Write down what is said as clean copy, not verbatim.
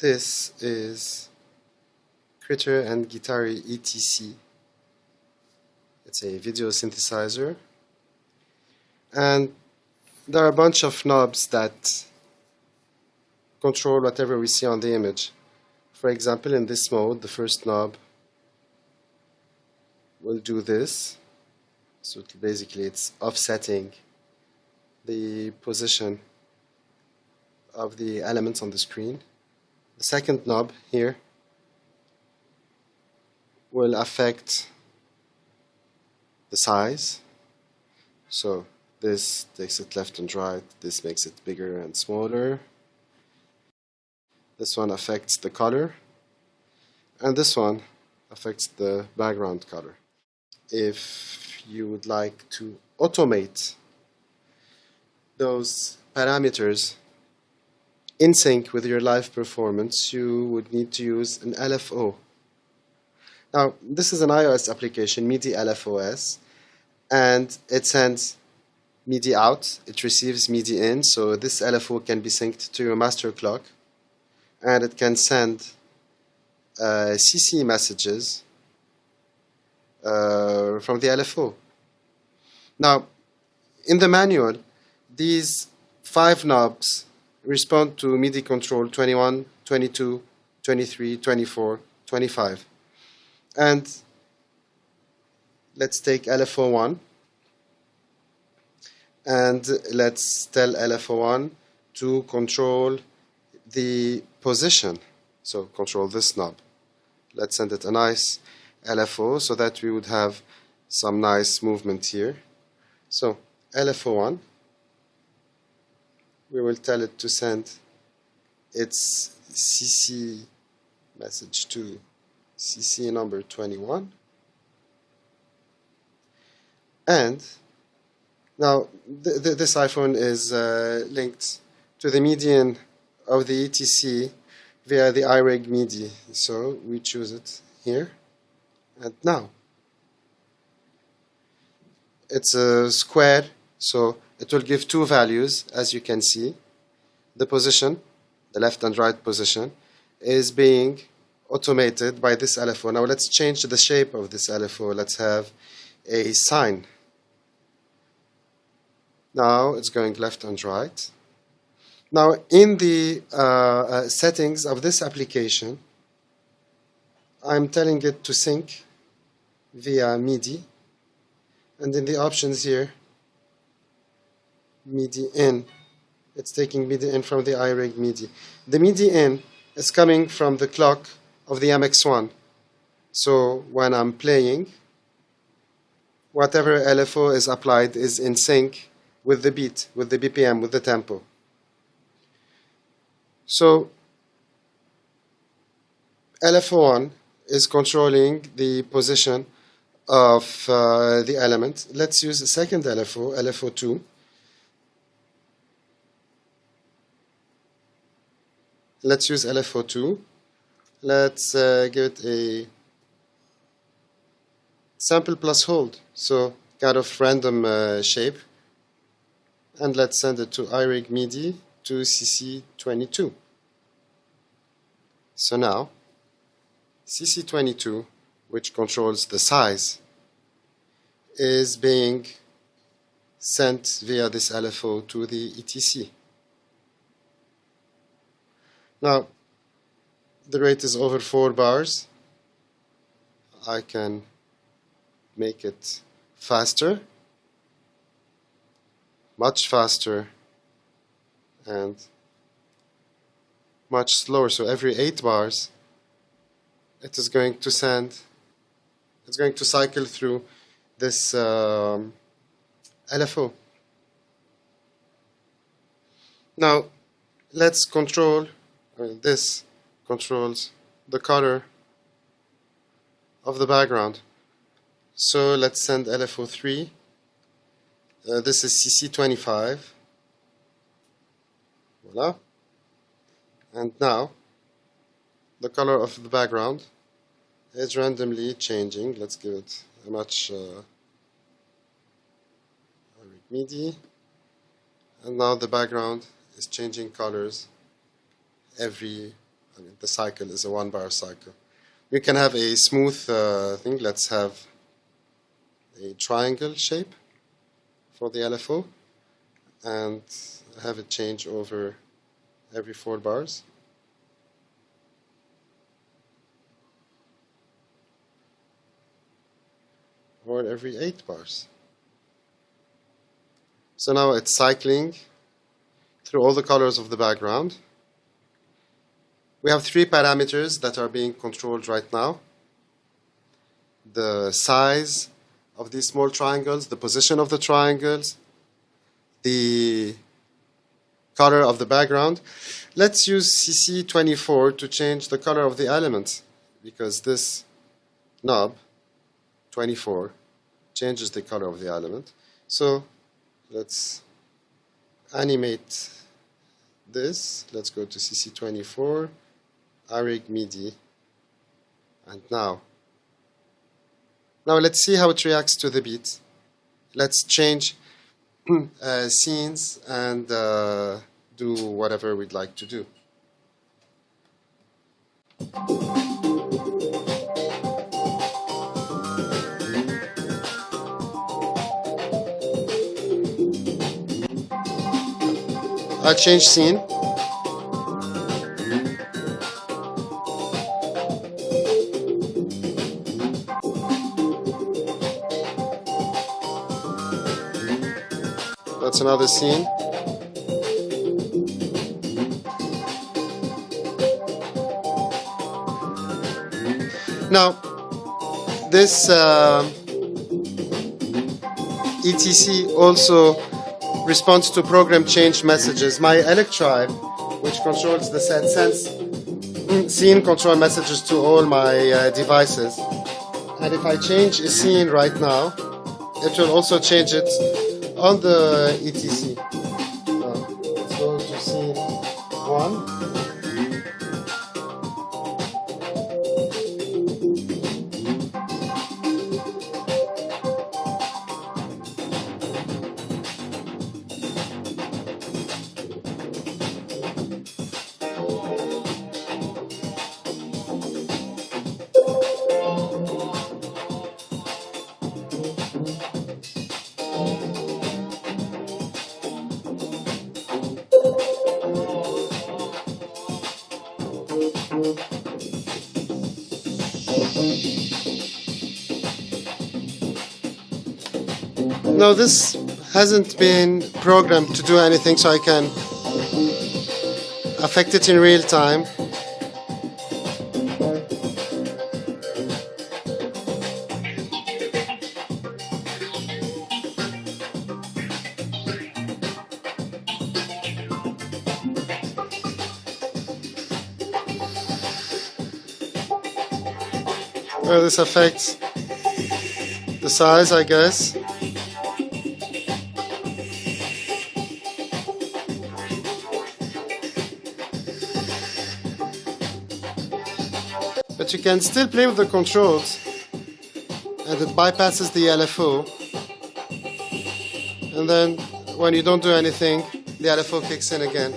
This is Critter Guitari ETC. It's a video synthesizer, and there are a bunch of knobs that control whatever we see on the image. For example, in this mode, the first knob will do this. So basically it's offsetting the position of the elements on the screen. The second knob here will affect the size. So this takes it left and right, this makes it bigger and smaller. This one affects the color, and this one affects the background color. If you would like to automate those parameters in sync with your live performance, you would need to use an LFO. Now, this is an iOS application, MIDILFOS, and it sends MIDI out, it receives MIDI in, so this LFO can be synced to your master clock, and it can send CC messages from the LFO. Now, in the manual, these 5 knobs respond to MIDI control 21, 22, 23, 24, 25. And let's take LFO 1, and let's tell LFO 1 to control the position. So control this knob. Let's send it a nice LFO so that we would have some nice movement here. So LFO 1, we will tell it to send its CC message to CC number 21. And now this iPhone is linked to the median of the ETC via the iRig MIDI. So we choose it here. And now it's a square, so it will give 2 values, as you can see. The position, the left and right position, is being automated by this LFO. Now let's change the shape of this LFO. Let's have a sine. Now it's going left and right. Now in the settings of this application, I'm telling it to sync via MIDI, and in the options here, MIDI in, it's taking MIDI in from the iRig MIDI. The MIDI in is coming from the clock of the MX-1. So when I'm playing, whatever LFO is applied is in sync with the beat, with the BPM, with the tempo. So LFO1 is controlling the position of the element. Let's use a second LFO, LFO2. Let's use LFO2. Let's give it a sample plus hold, so kind of random shape. And let's send it to iRig MIDI to CC22. So now, CC22, which controls the size, is being sent via this LFO to the ETC. Now, the rate is over 4 bars. I can make it faster, much faster, and much slower. So every 8 bars, it is going to send, it's going to cycle through this LFO. Now, let's control, this controls the color of the background. So let's send LFO3. This is CC25. Voila. And now the color of the background is randomly changing. Let's give it a much MIDI. And now the background is changing colors every I mean, the cycle is a 1-bar cycle. We can have a smooth thing. Let's have a triangle shape for the LFO and have it change over every 4 bars. Or every 8 bars. So now it's cycling through all the colors of the background. We have 3 parameters that are being controlled right now. The size of these small triangles, the position of the triangles, the color of the background. Let's use CC24 to change the color of the element, because this knob 24 changes the color of the element. So let's animate this. Let's go to CC24, iRig MIDI, and now let's see how it reacts to the beat. Let's change scenes and do whatever we'd like to do. I'll change scene. That's another scene. Now, this ETC also responds to program change messages. My Electribe, which controls the set, sends scene control messages to all my devices. And if I change a scene right now, it will also change it on the ETC. Let's go to scene 1. Now this hasn't been programmed to do anything, so I can affect it in real time. This affects the size, I guess. But you can still play with the controls, and it bypasses the LFO. And then when you don't do anything, the LFO kicks in again.